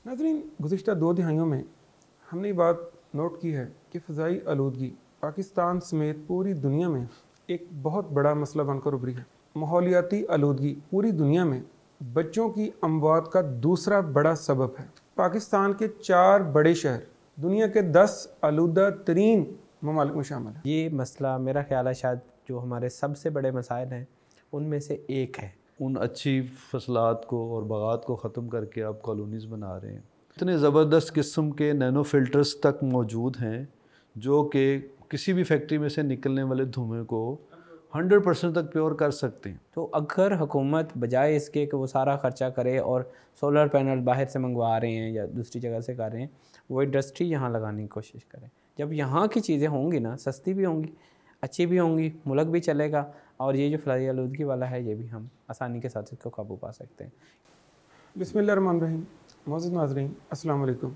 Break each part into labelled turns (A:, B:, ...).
A: नाज़रीन, गुज़िश्ता 2 दिहाइयों में हमने ये बात नोट की है कि फ़ज़ाई आलूदगी पाकिस्तान समेत पूरी दुनिया में एक बहुत बड़ा मसला बनकर उभरी है। माहौलियाती आलूदगी पूरी दुनिया में बच्चों की अमवात का दूसरा बड़ा सबब है। पाकिस्तान के 4 बड़े शहर दुनिया के 10 आलूदा तरीन ममालिक में शामिल है।
B: ये मसला मेरा ख्याल है शायद जो हमारे सबसे बड़े मसाइल हैं उनमें से एक है।
C: उन अच्छी फसलात को और बागात को ख़त्म करके आप कॉलोनीज़ बना रहे हैं। इतने ज़बरदस्त किस्म के नैनो फ़िल्टर्स तक मौजूद हैं जो कि किसी भी फैक्ट्री में से निकलने वाले धुएँ को 100% तक प्योर कर सकते हैं।
B: तो अगर हुकूमत बजाय इसके कि वो सारा ख़र्चा करे और सोलर पैनल बाहर से मंगवा रहे हैं या दूसरी जगह से कर रहे हैं, वो इंडस्ट्री यहाँ लगाने की कोशिश करें। जब यहाँ की चीज़ें होंगी ना, सस्ती भी होंगी, अच्छी भी होंगी, मुल्क भी चलेगा और ये जो फ़ज़ाई आलूदगी वाला है ये भी हम आसानी के साथ इसको काबू पा सकते हैं।
A: बिस्मिल्लाहिर्रहमानिर्रहीम। मौजूद नाज़रीन, अस्सलाम वालेकुम।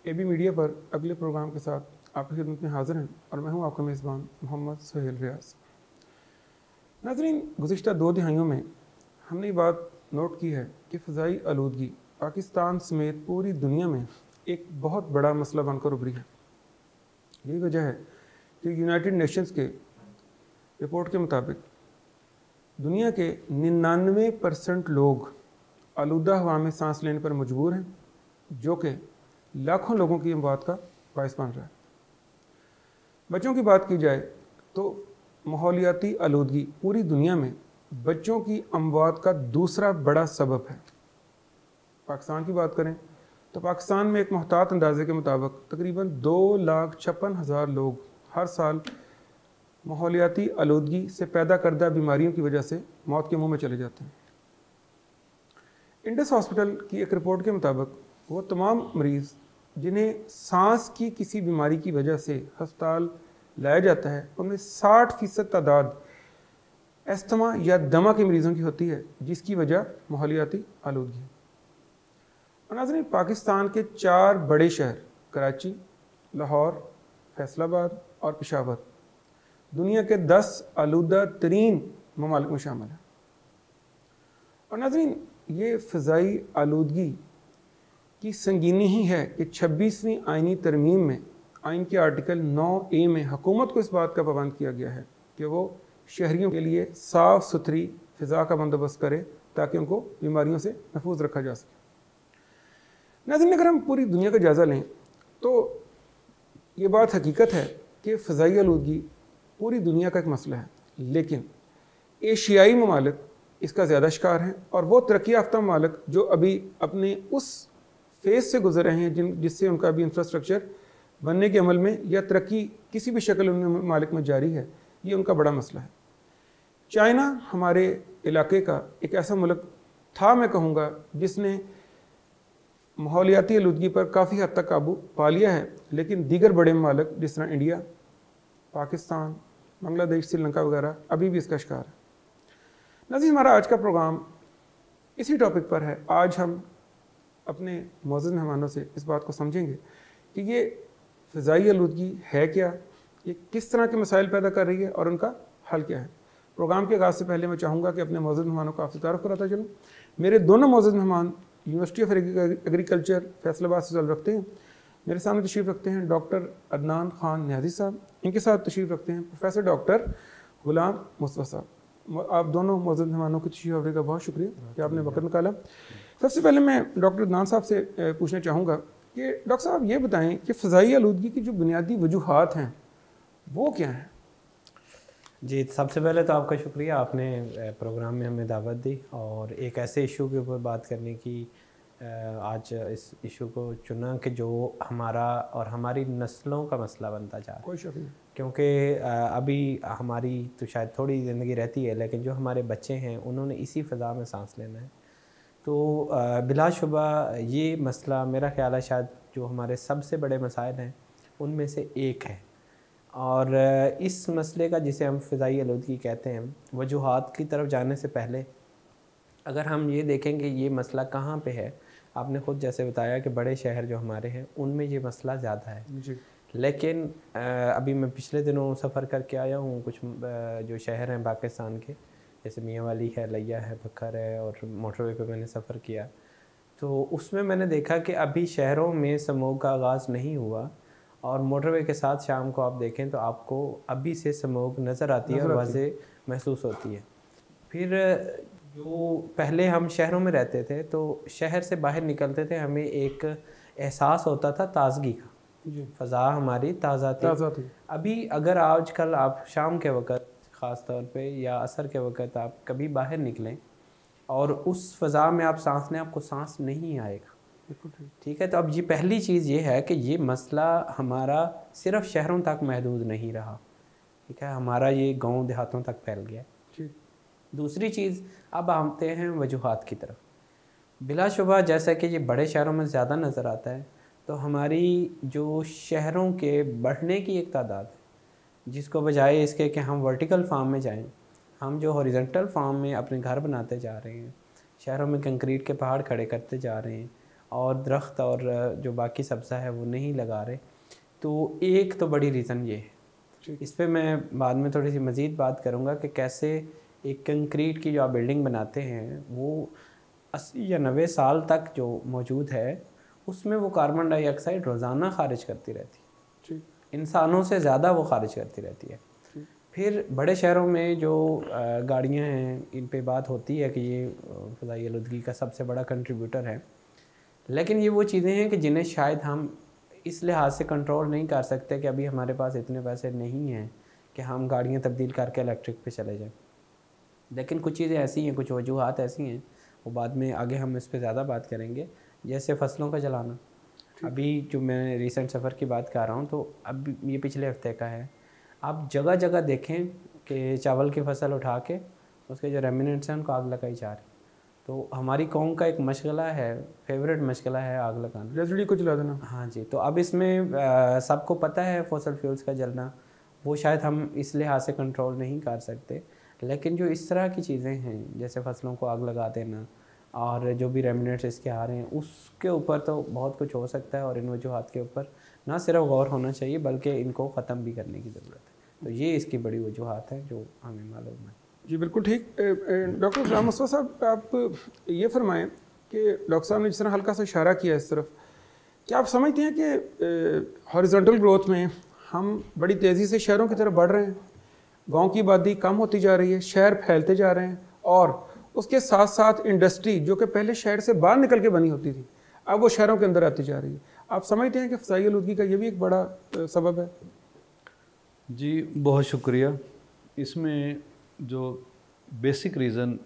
A: AB मीडिया पर अगले प्रोग्राम के साथ आपकी खिदमत में हाज़िर हैं और मैं हूँ आपका मेज़बान मोहम्मद सुहेल रियाज। नाज़रीन, गुज़िश्ता 2 दिहाइयों में हमने ये बात नोट की है कि फ़ज़ाई आलूदगी पाकिस्तान समेत पूरी दुनिया में एक बहुत बड़ा मसला बनकर उभरी है। यही वजह है कि यूनाइटेड नेशंस के रिपोर्ट के मुताबिक दुनिया के 99% लोग आलूदा हवा में सांस लेने पर मजबूर हैं, जो कि लाखों लोगों की अमवात का बायस बन रहा है। बच्चों की बात की जाए तो माहौलियाती आलूदगी पूरी दुनिया में बच्चों की अमवात का दूसरा बड़ा सबब है। पाकिस्तान की बात करें तो पाकिस्तान में एक मुहतात अंदाजे के मुताबिक तकरीबन 2,56,000 लोग हर साल माहौलियाती आलूदगी से पैदा करदा बीमारियों की वजह से मौत के मुंह में चले जाते हैं। इंडस हॉस्पिटल की एक रिपोर्ट के मुताबिक वो तमाम मरीज़ जिन्हें सांस की किसी बीमारी की वजह से अस्पताल लाया जाता है, उनमें 60% तादाद अस्थमा या दमा के मरीज़ों की होती है, जिसकी वजह माहौलियाती आलूदगी है। और नाज़रीन, पाकिस्तान के 4 बड़े शहर कराची, लाहौर, फैसलाबाद और पेशावर दुनिया के 10 आलूदा तरीन ममालिक में शामिल है। और नाज़रीन, ये फ़ज़ाई आलूदगी की संगीनी ही है कि 26वीं आइनी तरमीम में आइन के आर्टिकल 9A में हुकूमत को इस बात का पाबंद किया गया है कि वो शहरियों के लिए साफ़ सुथरी फ़िज़ा का बंदोबस्त करे ताकि उनको बीमारियों से महफूज रखा जा सके। नाज़रीन, अगर हम पूरी दुनिया का जायज़ा लें तो ये बात हकीकत है कि फ़ज़ाई आलूदगी पूरी दुनिया का एक मसला है, लेकिन एशियाई ममालिक इसका ज़्यादा शिकार हैं और वो तरक्की याफ्ता ममालिक जो अभी अपने उस फेज़ से गुजर रहे हैं जिससे उनका भी इंफ्रास्ट्रक्चर बनने के अमल में या तरक्की किसी भी शक्ल उन ममालिक में जारी है, ये उनका बड़ा मसला है। चाइना हमारे इलाके का एक ऐसा मुल्क था, मैं कहूँगा, जिसने माहौलियाती आलूदगी पर काफ़ी हद तक काबू पा लिया है, लेकिन दीगर बड़े ममालिक जिस तरह इंडिया, पाकिस्तान, बांग्लादेश, श्रीलंका वगैरह अभी भी इसका शिकार है। नाज़रीन, हमारा आज का प्रोग्राम इसी टॉपिक पर है। आज हम अपने मौजूद मेहमानों से इस बात को समझेंगे कि ये फ़ज़ाई आलूदगी है क्या, ये किस तरह के मसाइल पैदा कर रही है और उनका हल क्या है। प्रोग्राम के आगाज़ से पहले मैं चाहूँगा कि अपने मौजूद मेहमानों को आपसे तारुफ़ कराता चलूँ। मेरे दोनों मौजूद मेहमान यूनिवर्सिटी ऑफ एग्रीकल्चर फैसलाबाद से ताल्लुक़ रखते हैं। मेरे सामने तशरीफ़ रखते हैं डॉक्टर अदनान ख़ान न्याज़ी साहब, इनके साथ तशरीफ़ रखते हैं प्रोफेसर डॉक्टर ग़ुलाम मुस्तफ़ा साहब। आप दोनों मौजूद मेहमानों की तशरीफ़ आवरी का बहुत शुक्रिया कि आपने वक्त निकाला। सबसे पहले मैं डॉक्टर अदनान साहब से पूछना चाहूँगा कि डॉक्टर साहब ये बताएं कि फ़ज़ाई आलूदगी की जो बुनियादी वजूहात हैं वो क्या हैं?
B: जी, सबसे पहले तो आपका शुक्रिया, आपने प्रोग्राम में हमें दावत दी और एक ऐसे इशू के ऊपर बात करने की आज इस इशू को चुना कि जो हमारा और हमारी नस्लों का मसला बनता जा रहा है।
A: कोई शक नहीं,
B: क्योंकि अभी हमारी तो शायद थोड़ी ज़िंदगी रहती है, लेकिन जो हमारे बच्चे हैं उन्होंने इसी फ़ज़ा में सांस लेना है। तो बिलाशुबा ये मसला मेरा ख़्याल है शायद जो हमारे सबसे बड़े मसाइल हैं उनमें से एक है। और इस मसले का, जिसे हम फ़ज़ाई आलूदगी कहते हैं, वजूहात की तरफ जाने से पहले अगर हम ये देखेंगे ये मसला कहाँ पे है, आपने ख़ुद जैसे बताया कि बड़े शहर जो हमारे हैं उनमें ये मसला ज़्यादा है
A: जी।
B: लेकिन अभी मैं पिछले दिनों सफ़र करके आया हूँ कुछ जो शहर हैं पाकिस्तान के, जैसे मियाँ वाली है, लिया है, बखर है और मोटरवे पे मैंने सफ़र किया। तो उसमें मैंने देखा कि अभी शहरों में स्मोक का आगाज़ नहीं हुआ, और मोटरवे के साथ शाम को आप देखें तो आपको अभी से स्मोक नज़र आती है और वाज़े महसूस होती है। फिर जो पहले हम शहरों में रहते थे तो शहर से बाहर निकलते थे, हमें एक एहसास होता था ताज़गी का, फ़ज़ा हमारी ताज़ा थी। अभी अगर आजकल आप शाम के वक़्त ख़ास तौर पे या असर के वक़्त आप कभी बाहर निकलें और उस फ़ज़ा में आप सांस लें, आपको सांस नहीं आएगा। ठीक है, तो अब ये पहली चीज़ ये है कि ये मसला हमारा सिर्फ शहरों तक महदूद नहीं रहा, ठीक है, हमारा ये गांव देहातों तक फैल गया। दूसरी चीज़, अब आते हैं वजूहात की तरफ। बिलाशुबा जैसा कि ये बड़े शहरों में ज़्यादा नज़र आता है, तो हमारी जो शहरों के बढ़ने की एक तादाद है, जिसको बजाय इसके कि हम वर्टिकल फार्म में जाएं, हम जो हॉरिजॉन्टल फार्म में अपने घर बनाते जा रहे हैं, शहरों में कंक्रीट के पहाड़ खड़े करते जा रहे हैं और दरख्त और जो बाकी सब्ज़ा है वो नहीं लगा रहे, तो एक तो बड़ी रीज़न ये है। इस पर मैं बाद में थोड़ी सी मज़ीद बात करूँगा कि कैसे एक कंक्रीट की जो आप बिल्डिंग बनाते हैं वो 80 या 90 साल तक जो मौजूद है उसमें वो कार्बन डाइऑक्साइड रोज़ाना खारिज करती रहती है, इंसानों से ज़्यादा वो खारिज करती रहती है। फिर बड़े शहरों में जो गाड़ियाँ हैं, इन पे बात होती है कि ये फ़ज़ाई आलूदगी का सबसे बड़ा कंट्रीब्यूटर है, लेकिन ये वो चीज़ें हैं कि जिन्हें शायद हम इस लिहाज से कंट्रोल नहीं कर सकते कि अभी हमारे पास इतने पैसे नहीं हैं कि हम गाड़ियाँ तब्दील करके इलेक्ट्रिक पे चले जाएं। लेकिन कुछ चीज़ें ऐसी हैं, कुछ वजूहात ऐसी हैं, वो बाद में आगे हम इस पे ज़्यादा बात करेंगे, जैसे फसलों का जलाना। अभी जो मैं रिसेंट सफ़र की बात कर रहा हूँ, तो अब ये पिछले हफ्ते का है, आप जगह जगह देखें कि चावल की फसल उठा के उसके जो रेमिनेंट्स हैं उनको आग लगाई जा रही। तो हमारी कौम का एक मशगला है, फेवरेट मशगला है आग लगाना,
A: रेज़िडी को जला देना।
B: हाँ जी, तो अब इसमें सबको पता है फॉसल फ्यूल्स का जलना, वो शायद हम इस लिहाज से कंट्रोल नहीं कर सकते, लेकिन जो इस तरह की चीज़ें हैं जैसे फसलों को आग लगा देना और जो भी रेमिनेंट्स इसके आ रहे हैं, उसके ऊपर तो बहुत कुछ हो सकता है, और इन वजूहात के ऊपर ना सिर्फ गौर होना चाहिए बल्कि इनको ख़त्म भी करने की ज़रूरत है। तो ये इसकी बड़ी वजूहात है जो हमें मालूम है।
A: जी बिल्कुल ठीक। डॉक्टर गुलाम मुस्तफ़ा साहब, आप ये फरमाएं कि डॉक्टर साहब ने जिस तरह हल्का सा इशारा किया इस तरफ, क्या आप समझते हैं कि हॉरिजॉन्टल ग्रोथ में हम बड़ी तेज़ी से शहरों की तरफ बढ़ रहे हैं, गांव की आबादी कम होती जा रही है, शहर फैलते जा रहे हैं, और उसके साथ साथ इंडस्ट्री जो कि पहले शहर से बाहर निकल के बनी होती थी अब वो शहरों के अंदर आती जा रही है। आप समझते हैं कि फ़ज़ाई आलूदगी का ये भी एक बड़ा सबब है?
C: जी बहुत शुक्रिया। इसमें जो बेसिक रीज़न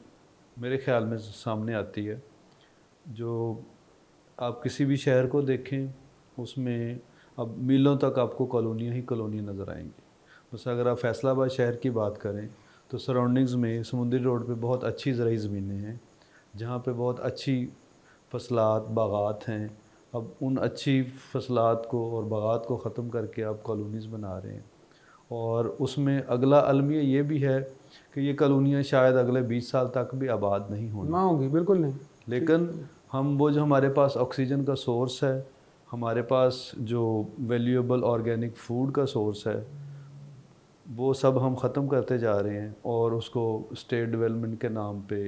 C: मेरे ख़्याल में सामने आती है, जो आप किसी भी शहर को देखें उसमें अब मीलों तक आपको कॉलोनियाँ ही कॉलोनियाँ नज़र आएंगी। बस अगर आप फैसलाबाद शहर की बात करें तो सराउंडिंग्स में समुंदरी रोड पे बहुत अच्छी ज़राई ज़मीनें हैं जहाँ पे बहुत अच्छी फसलात बागात हैं। अब उन अच्छी फसलात को और बागात को ख़त्म करके आप कॉलोनीज़ बना रहे हैं, और उसमें अगला अलमिया ये भी है कि ये कॉलोनियाँ शायद अगले 20 साल तक भी आबाद नहीं
A: होंगी। बिल्कुल नहीं।
C: लेकिन हम वो जो हमारे पास ऑक्सीजन का सोर्स है, हमारे पास जो वैल्यूएबल ऑर्गेनिक फूड का सोर्स है, वो सब हम ख़त्म करते जा रहे हैं, और उसको स्टेट डेवलपमेंट के नाम पे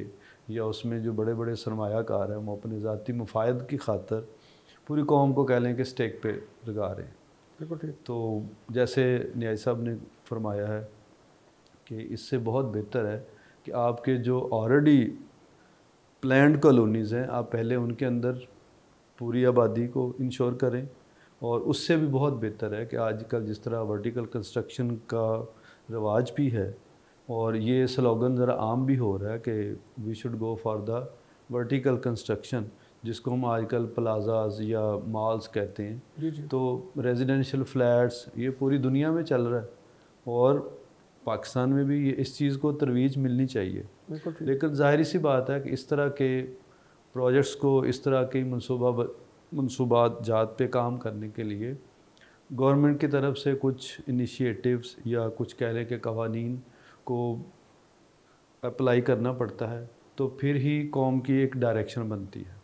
C: या उसमें जो बड़े बड़े सरमायाकार हैं वो अपने ज़ाती मुफायद की खातर पूरी कौम को कह लें कि स्टेक पे लगा रहे हैं। तो जैसे न्याय साहब ने फरमाया है कि इससे बहुत बेहतर है कि आपके जो ऑलरेडी प्लान्ड कॉलोनीज़ हैं आप पहले उनके अंदर पूरी आबादी को इंश्योर करें, और उससे भी बहुत बेहतर है कि आजकल जिस तरह वर्टिकल कंस्ट्रक्शन का रवाज भी है और ये स्लोगन ज़रा आम भी हो रहा है कि we should go for the vertical construction, जिसको हम आजकल प्लाजाज या मॉल्स कहते हैं।
A: जी।
C: तो रेजिडेंशियल फ्लैट्स ये पूरी दुनिया में चल रहा है, और पाकिस्तान में भी ये इस चीज़ को तरवीज मिलनी चाहिए। लेकिन ज़ाहिर सी बात है कि इस तरह के प्रोजेक्ट्स को, इस तरह की मनसूबात जात पे काम करने के लिए गवर्नमेंट की तरफ से कुछ इनिशिएटिव्स या कुछ कह लें कि कवानीन को अप्लाई करना पड़ता है, तो फिर ही कौम की एक डायरेक्शन बनती है।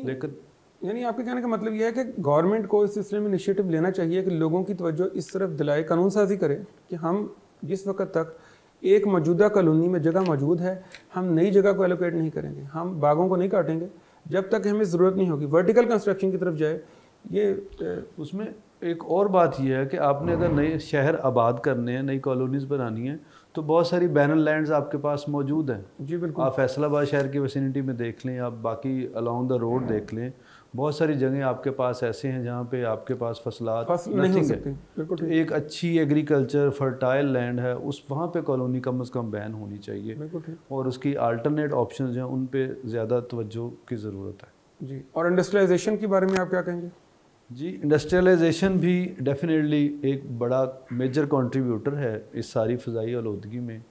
C: लेकिन
A: यानी आपके कहने का मतलब यह है कि गवर्नमेंट को इस सिलसिले में इनिशिएटिव लेना चाहिए कि लोगों की तवज्जो इस तरफ दिलाए, कानून साजी करे कि हम जिस वक्त तक एक मौजूदा कॉलोनी में जगह मौजूद है हम नई जगह को एलोकेट नहीं करेंगे, हम बागों को नहीं काटेंगे, जब तक हमें ज़रूरत नहीं होगी वर्टिकल कंस्ट्रक्शन की तरफ जाए। ये
C: उसमें एक और बात यह है कि आपने अगर नए शहर आबाद करने हैं, नई कॉलोनीज़ बनानी है, तो बहुत सारी बैरन लैंड्स आपके पास मौजूद हैं।
A: जी बिल्कुल।
C: आप फैसलाबाद शहर की विसिनिटी में देख लें, आप बाकी अलोंग द रोड देख लें, बहुत सारी जगह आपके पास ऐसे हैं जहाँ पे आपके पास फसलात
A: नहीं हो सकती। बिल्कुल
C: तो एक अच्छी एग्रीकल्चर फर्टाइल लैंड है, उस वहाँ पे कॉलोनी कम से कम बैन होनी चाहिए।
A: बिल्कुल ठीक।
C: और उसकी अल्टरनेट ऑप्शंस हैं, उन पे ज़्यादा तवज्जो की ज़रूरत है।
A: जी, और इंडस्ट्रियलाइजेशन के बारे में आप क्या कहेंगे?
C: जी, इंडस्ट्रियलाइजेशन भी डेफिनेटली एक बड़ा मेजर कंट्रीब्यूटर है इस सारी फ़ज़ाई आलूदगी में।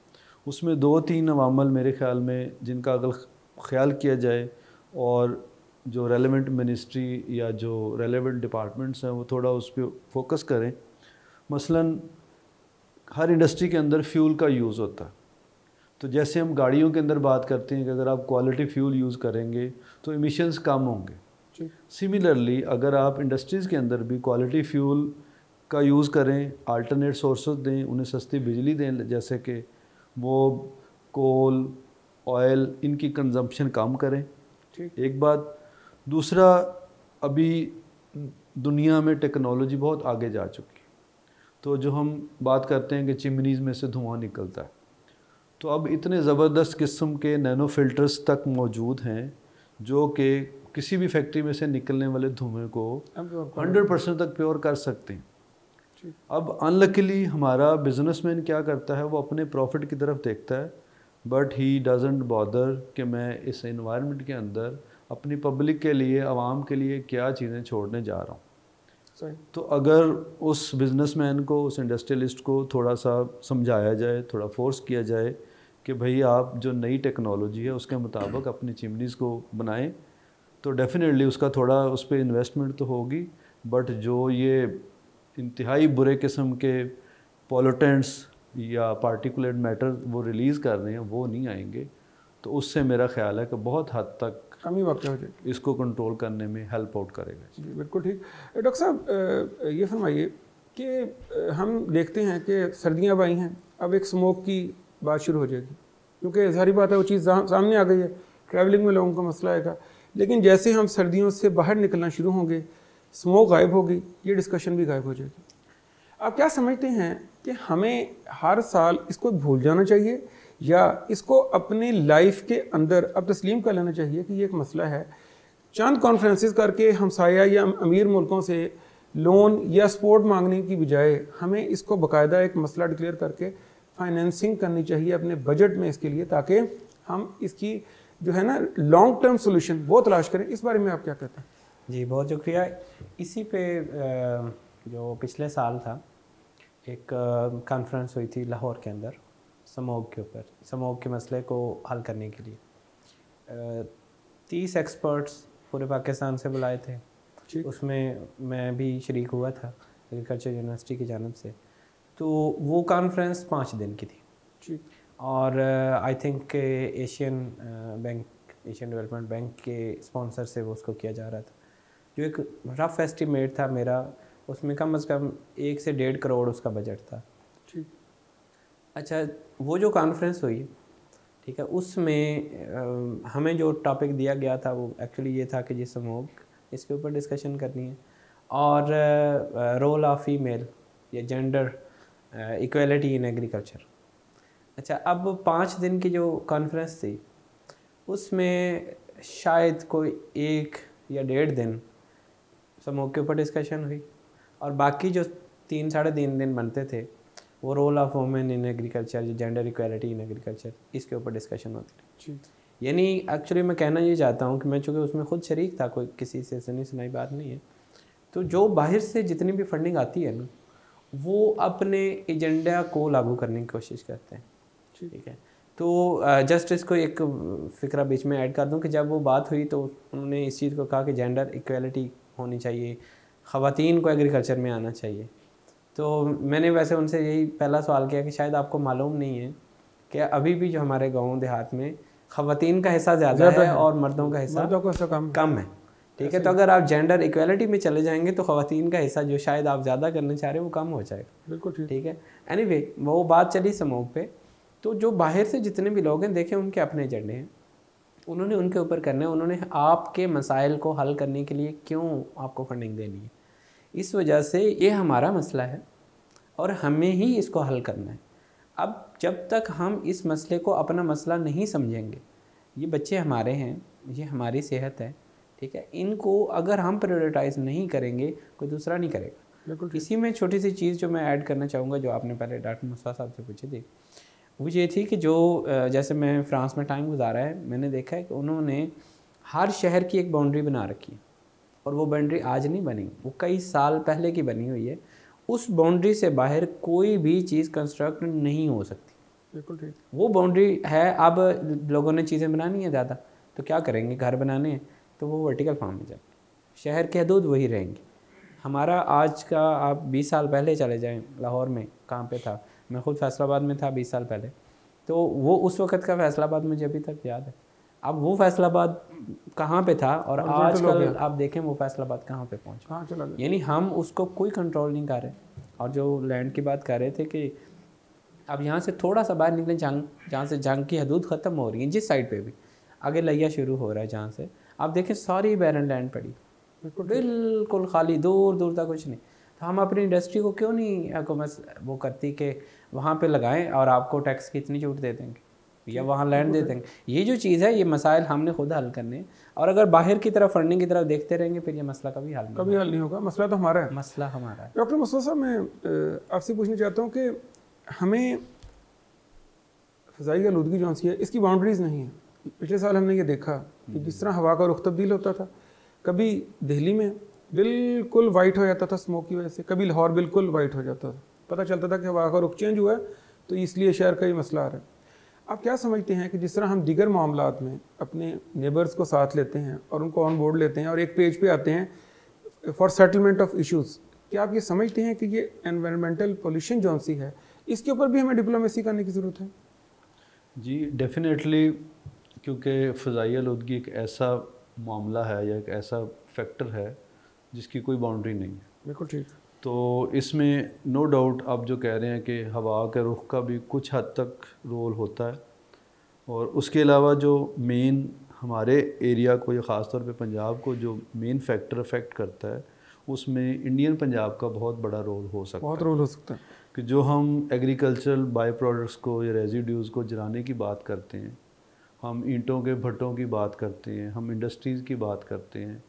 C: उसमें 2-3 अवामल मेरे ख़्याल में जिनका अगर ख्याल किया जाए और जो रेलेवेंट मिनिस्ट्री या जो रेलेवेंट डिपार्टमेंट्स हैं वो थोड़ा उस पर फोकस करें। मसलन हर इंडस्ट्री के अंदर फ्यूल का यूज़ होता है, तो जैसे हम गाड़ियों के अंदर बात करते हैं कि अगर आप क्वालिटी फ्यूल यूज़ करेंगे तो एमिशंस कम होंगे। सिमिलरली अगर आप इंडस्ट्रीज़ के अंदर भी क्वालिटी फ्यूल का यूज़ करें, अल्टरनेट सोर्सेज दें, उन्हें सस्ती बिजली दें, जैसे कि वो कोल, ऑयल, इनकी कंजम्पशन कम करें। एक बात। दूसरा, अभी दुनिया में टेक्नोलॉजी बहुत आगे जा चुकी है, तो जो हम बात करते हैं कि चिमनीज़ में से धुआं निकलता है, तो अब इतने ज़बरदस्त किस्म के नैनो फिल्टर्स तक मौजूद हैं जो कि किसी भी फैक्ट्री में से निकलने वाले धुएं को 100% तक प्योर कर सकते हैं। अब अनलकीली हमारा बिजनेसमैन क्या करता है, वो अपने प्रॉफिट की तरफ देखता है, बट ही डजंट बॉदर कि मैं इस एनवायरनमेंट के अंदर अपनी पब्लिक के लिए, आवाम के लिए क्या चीज़ें छोड़ने जा रहा हूँ। तो अगर उस बिजनेसमैन को, उस इंडस्ट्रियलिस्ट को थोड़ा सा समझाया जाए, थोड़ा फोर्स किया जाए कि भाई आप जो नई टेक्नोलॉजी है उसके मुताबिक अपनी चिमनीज़ को बनाएं, तो डेफिनेटली उसका थोड़ा उस पर इन्वेस्टमेंट तो होगी, बट जो ये इंतहाई बुरे किस्म के पॉल्यूटेंट्स या पार्टिकुलेट मैटर वो रिलीज़ कर रहे हैं वो नहीं आएंगे। तो उससे मेरा ख्याल है कि बहुत हद तक
A: कमी वाक़ हो जाएगी,
C: इसको कंट्रोल करने में हेल्प आउट करेगा।
A: जी बिल्कुल ठीक। डॉक्टर साहब ये फरमाइए कि हम देखते हैं कि सर्दियाँ अब आई हैं, अब एक स्मोक की बात शुरू हो जाएगी, क्योंकि सारी बात है वो चीज़ सामने आ गई है, ट्रैवलिंग में लोगों का मसला आएगा। लेकिन जैसे हम सर्दियों से बाहर निकलना शुरू होंगे, स्मोक गायब होगी, ये डिस्कशन भी गायब हो जाएगी। आप क्या समझते हैं कि हमें हर साल इसको भूल जाना चाहिए या इसको अपने लाइफ के अंदर अब तस्लीम कर लेना चाहिए कि ये एक मसला है, चंद कॉन्फ्रेंसेस करके हमसाया या अमीर मुल्कों से लोन या सपोर्ट मांगने की बजाय हमें इसको बाकायदा एक मसला डिक्लेयर करके फाइनेंसिंग करनी चाहिए अपने बजट में इसके लिए, ताकि हम इसकी जो है ना लॉन्ग टर्म सोल्यूशन वो तलाश करें। इस बारे में आप क्या कहते हैं?
B: जी बहुत शुक्रिया। इसी पे जो पिछले साल था एक कॉन्फ्रेंस हुई थी लाहौर के अंदर स्मोक के ऊपर, स्मोक के मसले को हल करने के लिए 30 एक्सपर्ट्स पूरे पाकिस्तान से बुलाए थे। उसमें मैं भी शरीक हुआ था एग्रीकल्चर यूनिवर्सिटी की जानिब से। तो वो कॉन्फ्रेंस 5 दिन की थी और I think Asian bank, Asian development bank के स्पॉन्सर से वो उसको किया जा रहा था। जो एक रफ एस्टिमेट था मेरा, उसमें कम से कम 1 से 1.5 करोड़ उसका बजट था। ठीक। अच्छा, वो जो कॉन्फ्रेंस हुई, ठीक है, उसमें हमें जो टॉपिक दिया गया था वो एक्चुअली ये था कि जी स्मोक, इसके ऊपर डिस्कशन करनी है और रोल ऑफ फीमेल या जेंडर इक्वलिटी इन एग्रीकल्चर। अच्छा, अब 5 दिन की जो कॉन्फ्रेंस थी उसमें शायद कोई 1 या 1.5 दिन स्मोक के ऊपर डिस्कशन हुई और बाकी जो 3-3.5 दिन बनते थे वो role of women in agriculture, gender equality in agriculture, इसके ऊपर डिस्कशन होती थी। यानी एक्चुअली मैं कहना ये चाहता हूँ कि मैं चूँकि उसमें खुद शरीक था, कोई किसी से सुनी सुनाई बात नहीं है, तो जो बाहर से जितनी भी फंडिंग आती है ना, वो अपने एजेंडा को लागू करने की कोशिश करते हैं। ठीक है, तो जस्ट इसको एक फ़िक्रा बीच में ऐड कर दूं कि जब वो बात हुई तो उन्होंने इस चीज़ को कहा कि जेंडर इक्वलिटी होनी चाहिए, ख़वातीन को एग्रीकल्चर में आना चाहिए। तो मैंने वैसे उनसे यही पहला सवाल किया कि शायद आपको मालूम नहीं है कि अभी भी जो हमारे गाँव देहात में ख़वातीन का हिस्सा ज़्यादा है और मर्दों का हिस्सा कम है। ठीक है, तो अगर आप जेंडर इक्वलिटी में चले जाएंगे तो ख़वातीन का हिस्सा जो शायद आप ज़्यादा करना चाह रहे हो वो कम हो जाएगा।
A: बिल्कुल
B: ठीक है। एनीवे, वो बात चली स्मोक पे। तो जो बाहर से जितने भी लोग हैं, देखें उनके अपने एजेंडे हैं। उन्होंने उनके ऊपर करना है, उन्होंने आपके मसाइल को हल करने के लिए क्यों आपको फंडिंग देनी है। इस वजह से ये हमारा मसला है और हमें ही इसको हल करना है। अब जब तक हम इस मसले को अपना मसला नहीं समझेंगे, ये बच्चे हमारे हैं, ये हमारी सेहत है, ठीक है, इनको अगर हम प्रायोरिटाइज़ नहीं करेंगे कोई दूसरा नहीं करेगा।
A: बिल्कुल।
B: इसी में छोटी सी चीज़ जो मैं ऐड करना चाहूँगा, जो आपने पहले डॉक्टर मुस्तफा साहब से पूछी थी, वो ये थी कि जो जैसे मैं फ्रांस में टाइम गुजारा है, मैंने देखा है कि उन्होंने हर शहर की एक बाउंड्री बना रखी है और वो बाउंड्री आज नहीं बनी, वो कई साल पहले की बनी हुई है। उस बाउंड्री से बाहर कोई भी चीज़ कंस्ट्रक्ट नहीं हो सकती।
A: बिल्कुल ठीक।
B: वो बाउंड्री है। अब लोगों ने चीज़ें बनानी है ज़्यादा, तो क्या करेंगे, घर बनाने हैं तो वो वर्टिकल फार्म में जाएंगे, शहर के हदूद वही रहेंगी। हमारा आज का, आप 20 साल पहले चले जाएं, लाहौर में कहाँ पे था, मैं ख़ुद फैसलाबाद में था 20 साल पहले, तो वो उस वक़्त का फैसलाबाद मुझे अभी तक याद है। अब वो फैसलाबाद कहाँ पे था और आजकल आप देखें वो फैसलाबाद कहाँ पे पहुँचा। यानी हम उसको कोई कंट्रोल नहीं कर रहे। और जो लैंड की बात कर रहे थे कि अब यहाँ से थोड़ा सा बाहर निकलें, जंग, जहाँ से जंग की हदूद ख़त्म हो रही है, जिस साइड पे भी आगे लिया शुरू हो रहा है, जहाँ से आप देखें सारी बैरन लैंड पड़ी, बिल्कुल खाली, दूर दूर तक कुछ नहीं। तो हम अपनी इंडस्ट्री को क्यों नहीं हुकूमत वो करती कि वहाँ पे लगाएं और आपको टैक्स की इतनी छूट दे देंगे या वहाँ लैंड दे देंगे। ये जो चीज़ है, ये मसाइल हमने खुद हल करने हैं। और अगर बाहर की तरफ फंडिंग की तरफ देखते रहेंगे फिर ये मसला कभी हल नहीं
A: होगा। मसला तो हमारा है।
B: मसला हमारा है।
A: डॉक्टर मुस्तफा साहब, मैं आपसे पूछना चाहता हूँ कि हमें फ़ज़ाई आलूदगी जो सी है, इसकी बाउंड्रीज़ नहीं है। पिछले साल हमने ये देखा कि जिस तरह हवा का रुख तब्दील होता था, कभी दिल्ली में बिल्कुल वाइट हो जाता था स्मोक की वजह से, कभी लाहौर बिल्कुल वाइट हो जाता था, पता चलता था कि हवा का रुख चेंज हुआ है, तो इसलिए शहर का ये मसला आ रहा है। आप क्या समझते हैं कि जिस तरह हम दीगर मामलात में अपने नेबर्स को साथ लेते हैं और उनको ऑन बोर्ड लेते हैं और एक पेज पे आते हैं फॉर सेटलमेंट ऑफ इश्यूज़, क्या आप ये समझते हैं कि ये एनवायरमेंटल पोल्यूशन जो सी है, इसके ऊपर भी हमें डिप्लोमेसी करने की ज़रूरत है?
C: जी डेफिनेटली, क्योंकि फ़ज़ाई आलूदगी एक ऐसा मामला है या एक ऐसा फैक्टर है जिसकी कोई बाउंड्री नहीं है।
A: बिल्कुल ठीक।
C: तो इसमें नो डाउट आप जो कह रहे हैं कि हवा के रुख का भी कुछ हद तक रोल होता है, और उसके अलावा जो मेन हमारे एरिया को या ख़ास तौर पे पंजाब को जो मेन फैक्टर अफेक्ट करता है, उसमें इंडियन पंजाब का बहुत बड़ा रोल हो सकता है।
A: बहुत रोल हो सकता है
C: कि जो हम एग्रीकल्चरल बाई प्रोडक्ट्स को या रेजिड्यूज़ को जलाने की बात करते हैं, हम ईंटों के भट्टों की बात करते हैं, हम इंडस्ट्रीज़ की बात करते हैं,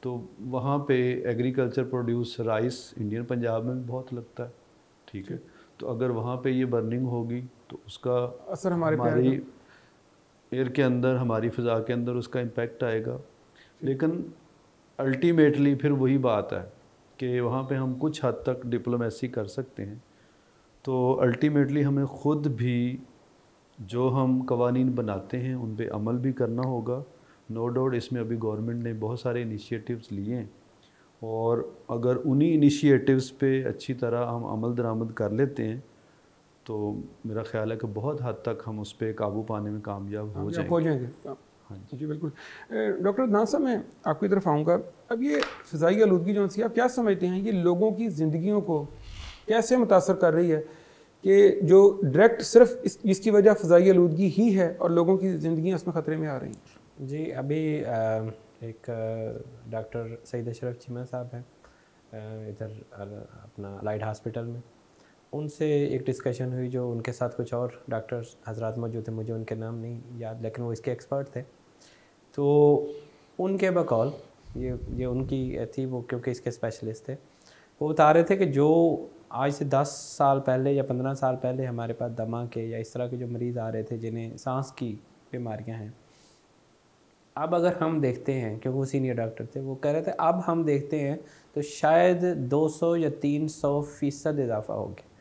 C: तो वहाँ पे agriculture produce rice Indian Punjab में भी बहुत लगता है, ठीक है। तो अगर वहाँ पे ये बर्निंग होगी तो उसका
A: असर हमारी
C: एयर के अंदर, हमारी फ़िज़ा के अंदर उसका इम्पेक्ट आएगा। लेकिन अल्टीमेटली फिर वही बात है कि वहाँ पे हम कुछ हद तक डिप्लोमेसी कर सकते हैं। तो अल्टीमेटली हमें ख़ुद भी जो हम कवानीन बनाते हैं उन पे अमल भी करना होगा। नो डाउट इसमें अभी गवर्नमेंट ने बहुत सारे इनिशिएटिव्स लिए हैं, और अगर उन्हीं इनिशिएटिव्स पे अच्छी तरह हम अमल दरामद कर लेते हैं तो मेरा ख्याल है कि बहुत हद तक हम उस पर काबू पाने में कामयाब हो जाएंगे।
A: हाँ जी बिल्कुल। डॉक्टर अदनान साहब, मैं आपकी तरफ आऊँगा। अब ये फ़ज़ाई आलूदगी जो सी, आप क्या समझते हैं ये लोगों की ज़िंदगियों को कैसे मुतासर कर रही है कि जो डायरेक्ट सिर्फ इसकी वजह फ़ज़ाई आलूदगी ही है और लोगों की ज़िंदगियाँ उसमें ख़तरे में आ रही हैं?
B: जी, अभी एक डॉक्टर सईद अशरफ चीमा साहब हैं इधर अपना लाइट हॉस्पिटल में, उनसे एक डिस्कशन हुई, जो उनके साथ कुछ और डॉक्टर्स हजरात मौजूद थे, मुझे उनके नाम नहीं याद, लेकिन वो इसके एक्सपर्ट थे। तो उनके बकौल ये उनकी थी, वो क्योंकि इसके स्पेशलिस्ट थे, वो बता रहे थे कि जो आज से 10 साल पहले या 15 साल पहले हमारे पास दमा के या इस तरह के जो मरीज़ आ रहे थे जिन्हें सांस की बीमारियां हैं, अब अगर हम देखते हैं, क्योंकि वो सीनियर डॉक्टर थे, वो कह रहे थे अब हम देखते हैं तो शायद 200 या 300% इजाफा हो गया।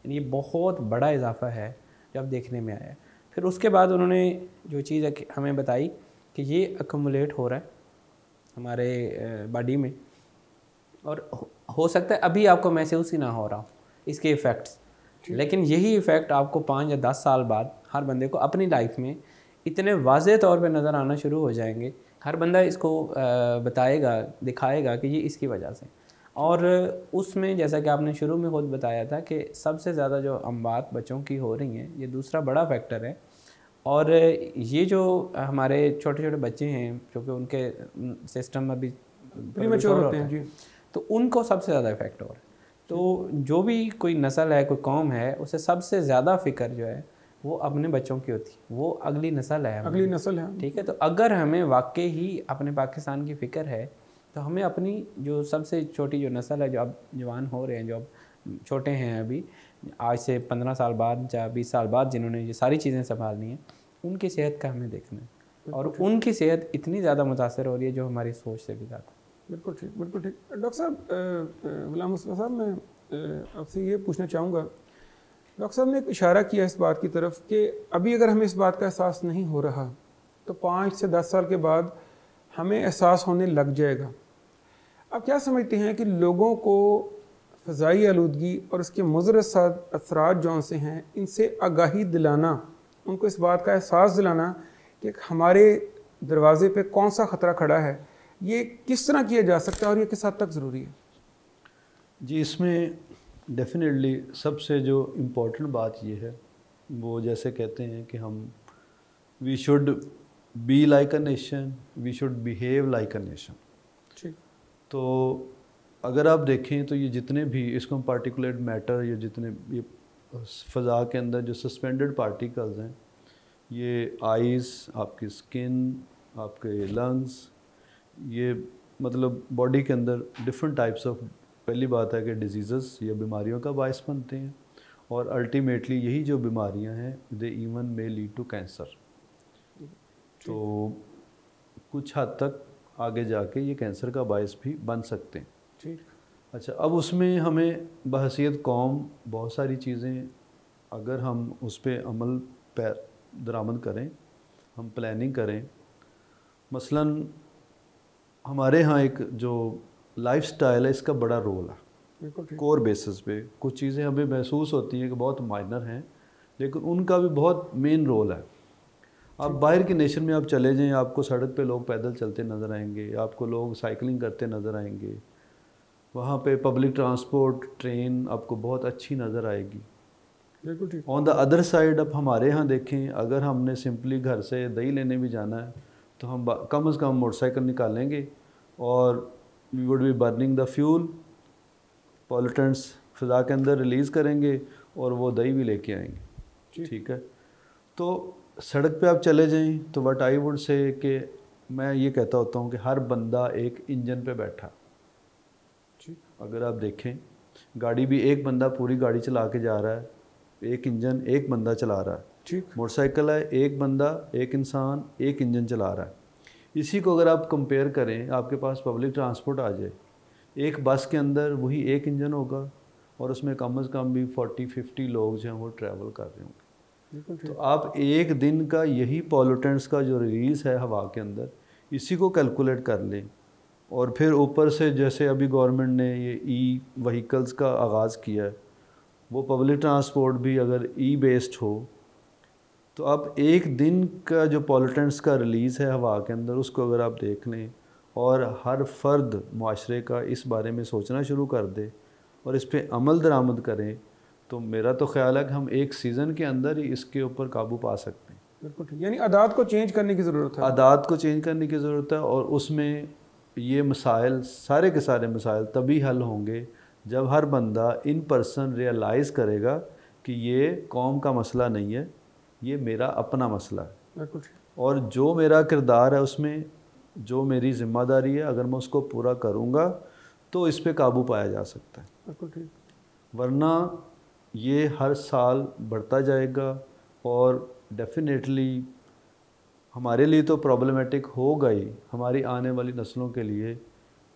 B: यानी ये बहुत बड़ा इजाफा है जब देखने में आया। फिर उसके बाद उन्होंने जो चीज़ हमें बताई कि ये अक्यूमुलेट हो रहा है हमारे बॉडी में, और हो सकता है अभी आपको महसूस ही ना हो रहा हो इसके इफ़ेक्ट्स, लेकिन यही इफ़ेक्ट आपको 5 या 10 साल बाद हर बंदे को अपनी लाइफ में इतने वाज़े तौर पे नज़र आना शुरू हो जाएंगे। हर बंदा इसको बताएगा, दिखाएगा कि ये इसकी वजह से। और उसमें जैसा कि आपने शुरू में खुद बताया था कि सबसे ज़्यादा जो अमवात बच्चों की हो रही हैं, ये दूसरा बड़ा फैक्टर है। और ये जो हमारे छोटे छोटे बच्चे हैं जो कि उनके सिस्टम अभी
A: प्रीमेच्योर होते हैं जी,
B: तो उनको सबसे ज़्यादा इफेक्ट हो रहा है। तो जो भी कोई नस्ल है, कोई कौम है, उसे सबसे ज़्यादा फिक्र जो है वो अपने बच्चों की होती है, वो अगली नस्ल है,
A: अगली नस्ल है।
B: ठीक है। तो अगर हमें वाकई ही अपने पाकिस्तान की फ़िक्र है तो हमें अपनी जो सबसे छोटी जो नस्ल है, जो अब जवान हो रहे हैं, जो अब छोटे हैं, अभी आज से 15 साल बाद या 20 साल बाद जिन्होंने ये सारी चीज़ें संभालनी है, उनकी सेहत का हमें देखना है। और उनकी सेहत इतनी ज़्यादा मुतासर हो रही है जो हमारी सोच से भी ज़्यादा।
A: बिल्कुल ठीक, बिल्कुल ठीक। डॉक्टर साहब, गुलाम मुस्तफ़ा साहब, मैं आपसे ये पूछना चाहूँगा, डॉक्टर साहब ने एक इशारा किया इस बात की तरफ कि अभी अगर हमें इस बात का एहसास नहीं हो रहा तो 5 से 10 साल के बाद हमें एहसास होने लग जाएगा। आप क्या समझते हैं कि लोगों को फ़ज़ाई आलूदगी और इसके मुज़र असरात जौन से हैं, इनसे आगाही दिलाना, उनको इस बात का एहसास दिलाना कि हमारे दरवाज़े पे कौन सा ख़तरा खड़ा है, ये किस तरह किया जा सकता है और ये किस हद तक ज़रूरी है?
C: जी, इसमें डेफिनेटली सबसे जो इम्पोर्टेंट बात ये है, वो जैसे कहते हैं कि हम we should be like a nation, we should behave like a nation.
A: ठीक।
C: तो अगर आप देखें तो ये जितने भी इसको हम पार्टिकुलेट मैटर, ये जितने ये फ़ज़ा के अंदर जो सस्पेंडेड पार्टिकल्स हैं, ये आइज़, आपकी स्किन, आपके लंग्स, ये मतलब बॉडी के अंदर डिफरेंट टाइप्स ऑफ, पहली बात है कि डिजीज़स या बीमारियों का बायस बनते हैं, और अल्टीमेटली यही जो बीमारियां हैं they even may lead to cancer. तो कुछ हद तक आगे जाके ये कैंसर का बायस भी बन सकते हैं।
A: ठीक।
C: अच्छा, अब उसमें हमें बहसीयत कौम बहुत सारी चीज़ें, अगर हम उस पर अमल पैर दरामद करें, हम प्लानिंग करें, मसलन हमारे यहाँ एक जो लाइफस्टाइल है इसका बड़ा रोल है।
A: बिल्कुल ठीक।
C: कोर बेसिस पे कुछ चीज़ें हमें महसूस होती हैं कि बहुत माइनर हैं, लेकिन उनका भी बहुत मेन रोल है। आप बाहर के नेशन में आप चले जाएं, आपको सड़क पे लोग पैदल चलते नज़र आएंगे, आपको लोग साइकिलिंग करते नज़र आएंगे, वहाँ पे पब्लिक ट्रांसपोर्ट, ट्रेन आपको बहुत अच्छी नज़र आएगी।
A: बिल्कुल ठीक।
C: ऑन द अदर साइड अब हमारे यहाँ देखें, अगर हमने सिंपली घर से दही लेने भी जाना है तो हम कम से कम मोटरसाइकिल निकालेंगे और we would be burning the fuel, pollutants फ़िज़ा के अंदर रिलीज़ करेंगे और वो दही भी लेके आएंगे। ठीक है। तो सड़क पे आप चले जाएं तो व्हाट आई वुड से कि मैं ये कहता होता हूँ कि हर बंदा एक इंजन पे बैठा। अगर आप देखें, गाड़ी भी एक बंदा पूरी गाड़ी चला के जा रहा है, एक इंजन एक बंदा चला रहा है।
A: ठीक।
C: मोटरसाइकिल है, एक बंदा एक इंसान एक इंजन चला रहा है। इसी को अगर आप कंपेयर करें, आपके पास पब्लिक ट्रांसपोर्ट आ जाए, एक बस के अंदर वही एक इंजन होगा और उसमें कम से कम भी 40-50 लोग जो हैं वो ट्रैवल कर रहे होंगे। तो आप एक दिन का यही पॉल्यूटेंट्स का जो रिलीज़ है हवा के अंदर, इसी को कैलकुलेट कर लें, और फिर ऊपर से जैसे अभी गवर्नमेंट ने ये ई व्हीकल्स का आगाज़ किया है, वो पब्लिक ट्रांसपोर्ट भी अगर ई बेस्ड हो, तो आप एक दिन का जो पॉल्यूटेंट्स का रिलीज़ है हवा के अंदर, उसको अगर आप देख लें और हर फर्द माशरे का इस बारे में सोचना शुरू कर दे और इस पर अमल दरामद करें, तो मेरा तो ख्याल है कि हम एक सीज़न के अंदर ही इसके ऊपर काबू पा सकते हैं।
A: बिल्कुल ठीक। यानी आदात को चेंज करने की ज़रूरत है।
C: आदात को चेंज करने की ज़रूरत है, और उसमें ये मसाइल, सारे के सारे मसाइल तभी हल होंगे जब हर बंदा इन पर्सन रियलाइज़ करेगा कि ये कौम का मसला नहीं है, ये मेरा अपना मसला है।
A: बिल्कुल ठीक।
C: और जो मेरा किरदार है उसमें, जो मेरी ज़िम्मेदारी है, अगर मैं उसको पूरा करूँगा तो इस पे काबू पाया जा सकता है।
A: बिल्कुल ठीक।
C: वरना ये हर साल बढ़ता जाएगा और डेफिनेटली हमारे लिए तो प्रॉब्लमेटिक होगा ही, हमारी आने वाली नस्लों के लिए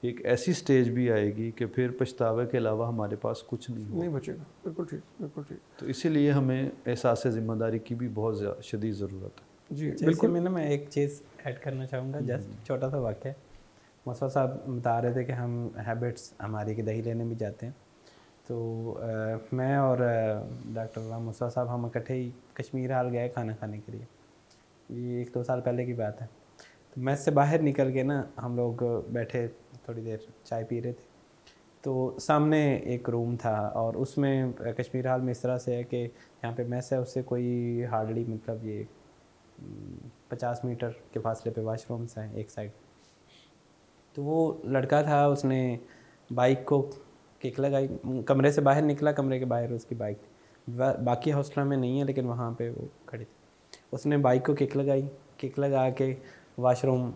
C: एक ऐसी स्टेज भी आएगी कि फिर पछतावे के अलावा हमारे पास कुछ नहीं
A: बचेगा। बिल्कुल ठीक, बिल्कुल ठीक।
C: तो इसीलिए हमें एहसास ज़िम्मेदारी की भी बहुत शदीद ज़रूरत है।
A: जी
B: बिल्कुल। मैं एक चीज़ ऐड करना चाहूँगा, जस्ट छोटा सा वाक़या। मुस्तफ़ा साहब बता रहे थे कि हम हैबिट्स हमारी कि दही लेने भी जाते हैं, तो मैं और डॉक्टर गुलाम मुस्तफ़ा साहब हम इकट्ठे ही कश्मीर हाल गए खाना खाने के लिए। ये 1-2 साल पहले की बात है। तो मैस से बाहर निकल के ना हम लोग बैठे थोड़ी देर चाय पी रहे थे, तो सामने एक रूम था और उसमें कश्मीर हाल में इस तरह से है कि यहाँ पे मैस है, उससे कोई हार्डली मतलब ये 50 मीटर के फासले पे वाशरूम्स हैं एक साइड। तो वो लड़का था, उसने बाइक को किक लगाई, कमरे से बाहर निकला, कमरे के बाहर उसकी बाइक थी, बाकी हॉस्टल में नहीं है लेकिन वहाँ पे वो खड़ी थी। उसने बाइक को किक लगाई, किक लगा के वॉशरूम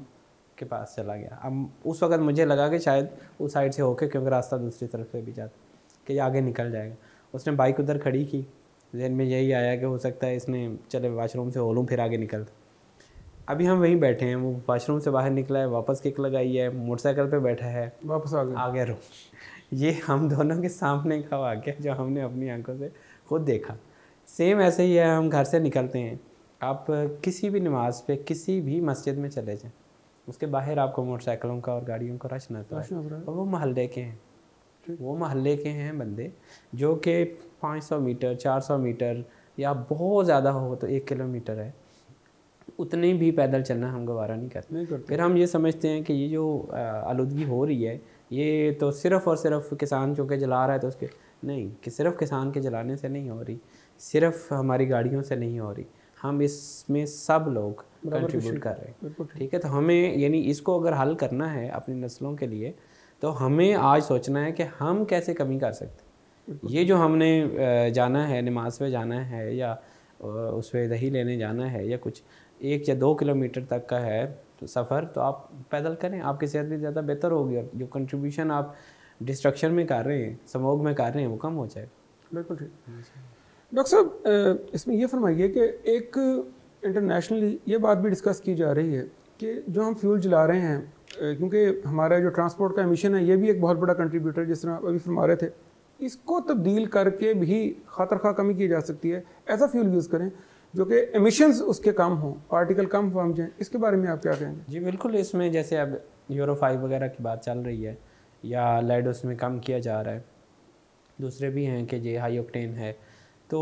B: के पास चला गया। अब उस वक्त मुझे लगा कि शायद उस साइड से होके, क्योंकि रास्ता दूसरी तरफ से भी जाता, कि आगे निकल जाएगा। उसने बाइक उधर खड़ी की, जहन में यही आया कि हो सकता है इसने चले वॉशरूम से हो लूँ फिर आगे निकलता। अभी हम वहीं बैठे हैं, वो वॉशरूम से बाहर निकला है, वापस किक लगाई है, मोटरसाइकिल पे बैठा है,
A: वापस आ गया
B: रूम। ये हम दोनों के सामने का वाक़या जो हमने अपनी आंखों से खुद देखा। सेम ऐसे ही है, हम घर से निकलते हैं, आप किसी भी नमाज पे किसी भी मस्जिद में चले जाएं, उसके बाहर आपको मोटरसाइकिलों का और गाड़ियों का रश नजर आए, और वो मोहल्ले के हैं, वो मोहल्ले के हैं बंदे जो कि 500 मीटर 400 मीटर या बहुत ज़्यादा हो तो 1 किलोमीटर है, उतनी भी पैदल चलना हम गवारा नहीं करते। फिर हम ये समझते हैं कि ये जो आलूदगी हो रही है ये तो सिर्फ़ और सिर्फ किसान जो कि जला रहा है तो उसके नहीं, कि सिर्फ किसान के जलाने से नहीं हो रही, सिर्फ हमारी गाड़ियों से नहीं हो रही, हम इसमें सब लोग कंट्रीब्यूट कर रहे हैं। ठीक है, तो हमें यानी इसको अगर हल करना है अपनी नस्लों के लिए तो हमें आज सोचना है कि हम कैसे कमी कर सकते। ये जो हमने जाना है, नमाज पे जाना है या उस पर दही लेने जाना है या कुछ 1 या 2 किलोमीटर तक का है तो सफ़र, तो आप पैदल करें, आपकी सेहत भी ज़्यादा बेहतर होगी और जो कंट्रीब्यूशन आप डिस्ट्रक्शन में कर रहे हैं, स्मोग में कर रहे हैं, वो कम हो जाएगा।
A: बिल्कुल ठीक। डॉक्टर साहब, इसमें ये फरमाइए कि एक इंटरनेशनली ये बात भी डिस्कस की जा रही है कि जो हम फ्यूल जला रहे हैं, क्योंकि हमारा जो ट्रांसपोर्ट का एमिशन है ये भी एक बहुत बड़ा कंट्रीब्यूटर, जिस तरह अभी फरमा रहे थे, इसको तब्दील करके भी खतरखा कमी की जा सकती है। ऐसा फ्यूल यूज़ करें जो कि एमिशंस उसके कम हों, पार्टिकल कम फॉर्म जाएँ, इसके बारे में आप क्या कहेंगे?
B: जी बिल्कुल, इसमें जैसे अब यूरो 5 वगैरह की बात चल रही है या लेड उसमें कम किया जा रहा है, दूसरे भी हैं कि ये हाई ऑक्टेन है, तो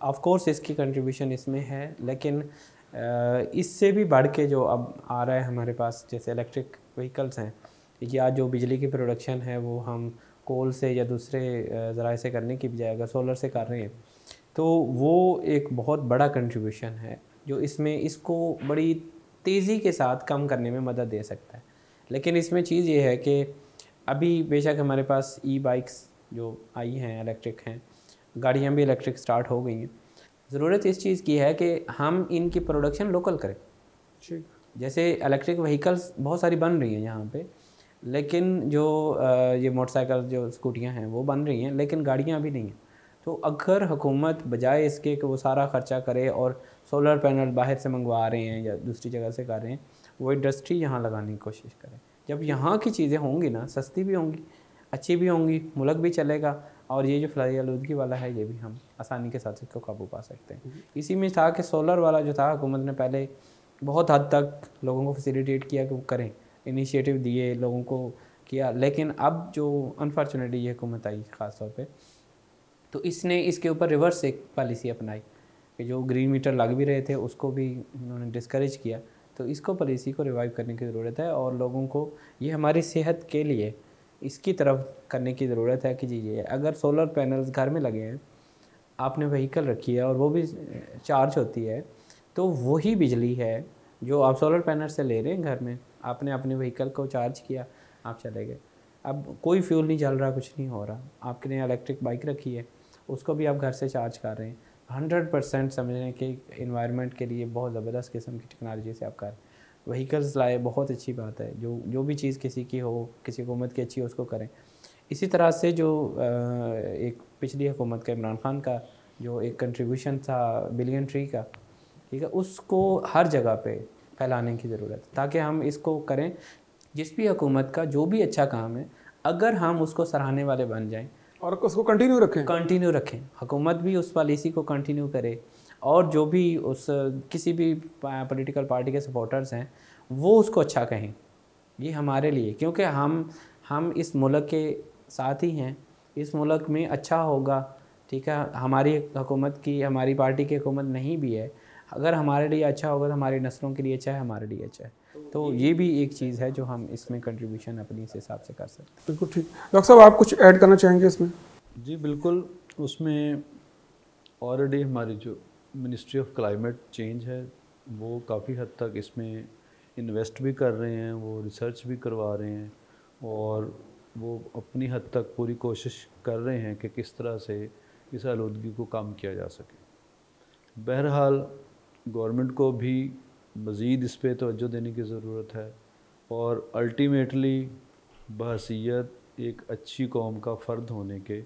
B: ऑफ कोर्स इसकी कंट्रीब्यूशन इसमें है, लेकिन इससे भी बढ़ के जो अब आ रहा है हमारे पास, जैसे इलेक्ट्रिक व्हीकल्स हैं या जो बिजली की प्रोडक्शन है वो हम कोल से या दूसरे ज़राए से करने की बजाय अगर सोलर से कर रहे हैं तो वो एक बहुत बड़ा कंट्रीब्यूशन है जो इसमें इसको बड़ी तेज़ी के साथ कम करने में मदद दे सकता है। लेकिन इसमें चीज़ ये है कि अभी बेशक हमारे पास ई बाइक्स जो आई हैं, इलेक्ट्रिक हैं, गाड़ियाँ भी इलेक्ट्रिक स्टार्ट हो गई हैं, ज़रूरत इस चीज़ की है कि हम इनकी प्रोडक्शन लोकल करें। ठीक, जैसे इलेक्ट्रिक व्हीकल्स बहुत सारी बन रही हैं यहाँ पे, लेकिन जो ये मोटरसाइकिल जो स्कूटियाँ हैं वो बन रही हैं, लेकिन गाड़ियाँ अभी नहीं हैं। तो अगर हुकूमत बजाय इसके कि वो सारा ख़र्चा करे और सोलर पैनल बाहर से मंगवा रहे हैं या दूसरी जगह से कर रहे हैं, वो इंडस्ट्री यहाँ लगाने की कोशिश करें। जब यहाँ की चीज़ें होंगी ना, सस्ती भी होंगी, अच्छी भी होंगी, मुल्क भी चलेगा, और ये जो फ्लाई आलूदगी वाला है ये भी हम आसानी के साथ इसको काबू पा सकते हैं। इसी में था कि सोलर वाला जो था, हुकूमत ने पहले बहुत हद तक लोगों को फैसिलिटेट किया कि वो करें, इनिशिएटिव दिए, लोगों को किया, लेकिन अब जो अनफॉर्चुनेटली ये हुकूमत आई ख़ास तौर पे, तो इसने इसके ऊपर रिवर्स एक पॉलिसी अपनाई कि जो ग्रीन मीटर लग भी रहे थे उसको भी उन्होंने डिस्करेज किया। तो इसको पॉलिसी को रिवाइव करने की ज़रूरत है और लोगों को ये हमारी सेहत के लिए इसकी तरफ करने की ज़रूरत है कि जी ये अगर सोलर पैनल्स घर में लगे हैं, आपने व्हीकल रखी है और वो भी चार्ज होती है, तो वही बिजली है जो आप सोलर पैनल से ले रहे हैं घर में, आपने अपने व्हीकल को चार्ज किया, आप चले गए। अब कोई फ्यूल नहीं चल रहा, कुछ नहीं हो रहा, आपने इलेक्ट्रिक बाइक रखी है, उसको भी आप घर से चार्ज कर रहे हैं, 100% समझने कि इन्वायरमेंट के लिए बहुत ज़बरदस्त किस्म की टेक्नोलॉजी से आप कर रहे हैं। व्हीकल्स लाए, बहुत अच्छी बात है, जो भी चीज़ किसी की हो, किसी हुकूमत की अच्छी हो, उसको करें। इसी तरह से जो एक पिछली हुकूमत का इमरान खान का जो एक कंट्रीब्यूशन था बिलियन ट्री का, ठीक है, उसको हर जगह पे फैलाने की ज़रूरत है ताकि हम इसको करें। जिस भी हुकूमत का जो भी अच्छा काम है, अगर हम उसको सराहने वाले बन जाएं
A: और उसको कंटिन्यू रखें, हुकूमत भी उस पॉलिसी को कंटिन्यू करे, और जो भी उस किसी भी पॉलिटिकल पार्टी के सपोर्टर्स हैं वो उसको अच्छा कहें। ये हमारे लिए, क्योंकि हम इस मुल्क के साथ ही हैं, इस मुल्क में अच्छा होगा, ठीक है। हमारी हुकूमत की, हमारी पार्टी की हुकूमत नहीं भी है, अगर हमारे लिए अच्छा होगा तो हमारी नस्लों के लिए अच्छा है, हमारे लिए अच्छा है। तो ये भी एक चीज़ है जो हम इसमें कंट्रीब्यूशन अपनी इस हिसाब से कर सकते हैं। बिल्कुल ठीक। डॉक्टर साहब, आप कुछ ऐड करना चाहेंगे इसमें?
C: जी बिल्कुल, उसमें ऑलरेडी हमारी जो मिनिस्ट्री ऑफ क्लाइमेट चेंज है वो काफ़ी हद तक इसमें इन्वेस्ट भी कर रहे हैं, वो रिसर्च भी करवा रहे हैं और वो अपनी हद तक पूरी कोशिश कर रहे हैं कि किस तरह से इस आलूदगी को कम किया जा सके। बहरहाल गवर्नमेंट को भी मज़ीद इस पे तवज्जो देने की ज़रूरत है और अल्टीमेटली बहसीयत एक अच्छी कौम का फ़र्द होने के,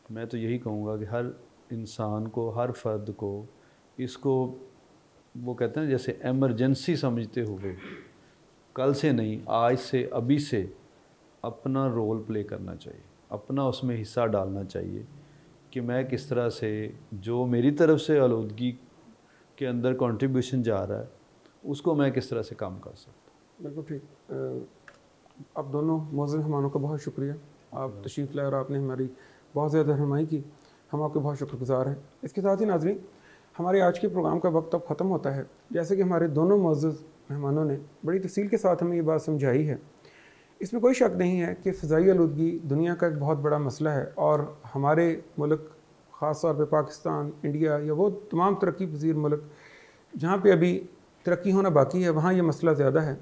C: मैं तो यही कहूँगा कि हर इंसान को, हर फ़र्द को इसको, वो कहते हैं जैसे एमरजेंसी समझते हुए, कल से नहीं आज से, अभी से अपना रोल प्ले करना चाहिए, अपना उसमें हिस्सा डालना चाहिए कि मैं किस तरह से, जो मेरी तरफ से आलूदगी के अंदर कंट्रीब्यूशन जा रहा है उसको मैं किस तरह से काम कर सकता हूँ।
A: बिल्कुल ठीक। आप दोनों मौजूद मेहमानों का बहुत शुक्रिया, आप तशरीफ़ लाए और आपने हमारी बहुत ज़्यादा रहनुमाई की, हम आपके बहुत शुक्रगुज़ार हैं। इसके साथ ही नाज़रीन, हमारे आज के प्रोग्राम का वक्त अब ख़त्म होता है। जैसे कि हमारे दोनों मौजूद मेहमानों ने बड़ी तफसील के साथ हमें ये बात समझाई है, इसमें कोई शक नहीं है कि फ़िज़ाई आलूदगी दुनिया का एक बहुत बड़ा मसला है और हमारे मुल्क, ख़ास तौर पर पाकिस्तान, इंडिया या वो तमाम तरक्की पज़ीर मुल्क जहाँ पे अभी तरक्की होना बाकी है, वहाँ ये मसला ज़्यादा है।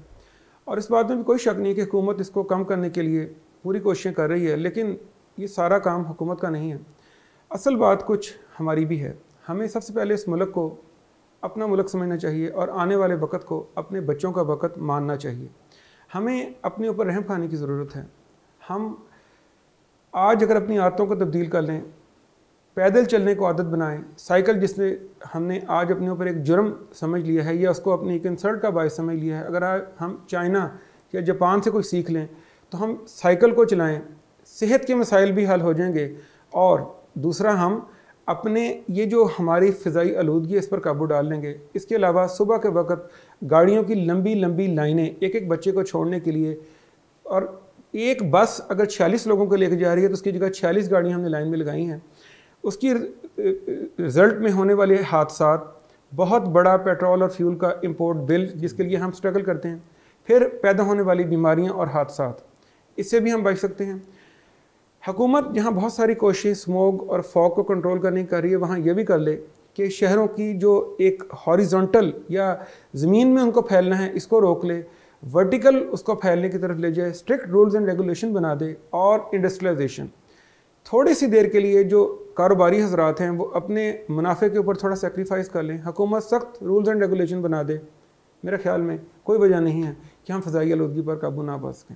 A: और इस बात में भी कोई शक नहीं कि हुकूमत इसको कम करने के लिए पूरी कोशिशें कर रही है, लेकिन ये सारा काम हुकूमत का नहीं है। असल बात कुछ हमारी भी है। हमें सबसे पहले इस मुल्क को अपना मुल्क समझना चाहिए और आने वाले वक़्त को अपने बच्चों का वक़्त मानना चाहिए। हमें अपने ऊपर रहम खाने की ज़रूरत है। हम आज अगर अपनी आदतों को तब्दील कर लें, पैदल चलने को आदत बनाएं, साइकिल जिसने हमने आज अपने ऊपर एक जुर्म समझ लिया है या उसको अपनी एक इंसल्ट का बायस समझ लिया है, अगर हम चाइना या जापान से कोई सीख लें तो हम साइकिल को चलाएं, सेहत के मसाइल भी हल हो जाएंगे। और दूसरा, हम अपने ये जो हमारी फ़िज़ाई आलूदगी है इस पर काबू डाल लेंगे। इसके अलावा सुबह के वक्त गाड़ियों की लंबी लंबी लाइनें एक एक बच्चे को छोड़ने के लिए, और एक बस अगर 46 लोगों को लेकर जा रही है तो उसकी जगह 46 गाड़ियाँ हमने लाइन में लगाई हैं। उसकी रिज़ल्ट में होने वाले हादसात, बहुत बड़ा पेट्रोल और फ्यूल का इंपोर्ट बिल जिसके लिए हम स्ट्रगल करते हैं, फिर पैदा होने वाली बीमारियां और हादसात, इससे भी हम बच सकते हैं। हुकूमत जहां बहुत सारी कोशिश स्मोग और फॉग को कंट्रोल करने की कर रही है, वहाँ ये भी कर ले कि शहरों की जो एक हॉरिजॉन्टल या ज़मीन में उनको फैलना है इसको रोक ले, वर्टिकल उसको फैलने की तरफ ले जाए, स्ट्रिक्ट रूल्स एंड रेगुलेशन बना दे। और इंडस्ट्रियलाइजेशन, थोड़ी सी देर के लिए जो कारोबारी हजरात हैं वो अपने मुनाफे के ऊपर थोड़ा सेक्रीफाइस कर लें, हुकूमत सख्त रूल्स एंड रेगुलेशन बना दे, मेरे ख्याल में कोई वजह नहीं है कि हम फ़िज़ाई आलूदगी पर काबू ना पा सकें।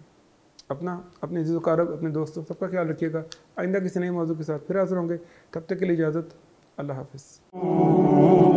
A: अपने ज़िज़्ज़ो-कारब, अपने दोस्तों, सबका ख्याल रखिएगा। आइंदा किसी नए मौजू के साथ फिर हाज़िर होंगे, तब तक के लिए इजाज़त। अल्लाह हाफ़िज़।